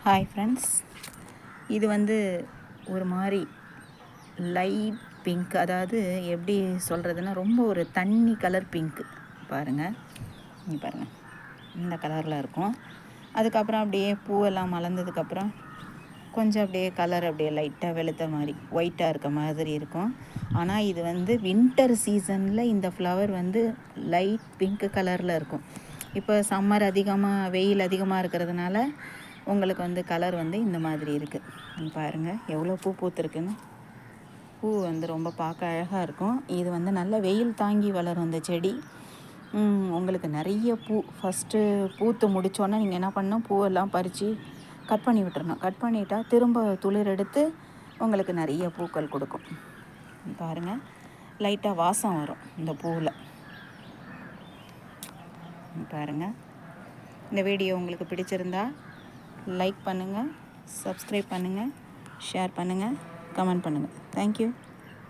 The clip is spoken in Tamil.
ஹாய் ஃப்ரெண்ட்ஸ், இது வந்து ஒரு மாதிரி லைட் பிங்க், அதாவது எப்படி சொல்கிறதுன்னா ரொம்ப ஒரு தண்ணி கலர் பிங்க்கு. பாருங்கள், இங்கே பாருங்கள், இந்த கலரில் இருக்கும். அதுக்கப்புறம் அப்படியே பூவெல்லாம் மலர்ந்ததுக்கப்புறம் கொஞ்சம் அப்படியே கலர் அப்படியே லைட்டாக வெளுத்த மாதிரி ஒயிட்டாக இருக்க மாதிரி இருக்கும். ஆனால் இது வந்து வின்டர் சீசனில் இந்த ஃப்ளவர் வந்து லைட் பிங்க் கலரில் இருக்கும். இப்போ சம்மர் அதிகமாக வெயில் அதிகமாக இருக்கிறதுனால உங்களுக்கு வந்து கலர் வந்து இந்த மாதிரி இருக்குது. பாருங்கள் எவ்வளோ பூ பூத்துருக்குன்னு. பூ வந்து ரொம்ப பார்க்க அழகாக இருக்கும். இது வந்து நல்ல வெயில் தாங்கி வளரும் இந்த செடி. உங்களுக்கு நிறைய பூ ஃபஸ்ட்டு பூத்து முடித்தோன்னே நீங்கள் என்ன பண்ணணும், பூவெல்லாம் பறித்து கட் பண்ணி விட்டுறணும். கட் பண்ணிட்டா திரும்ப துளிர் எடுத்து உங்களுக்கு நிறைய பூக்கள் கொடுக்கும். பாருங்கள், லைட்டாக வாசம் வரும் இந்த பூவில். பாருங்கள், இந்த வீடியோ உங்களுக்கு பிடிச்சிருந்தா லைக் பண்ணுங்கள், சப்ஸ்கிரைப் பண்ணுங்கள், ஷேர் பண்ணுங்கள், கமெண்ட் பண்ணுங்கள். தேங்க்யூ.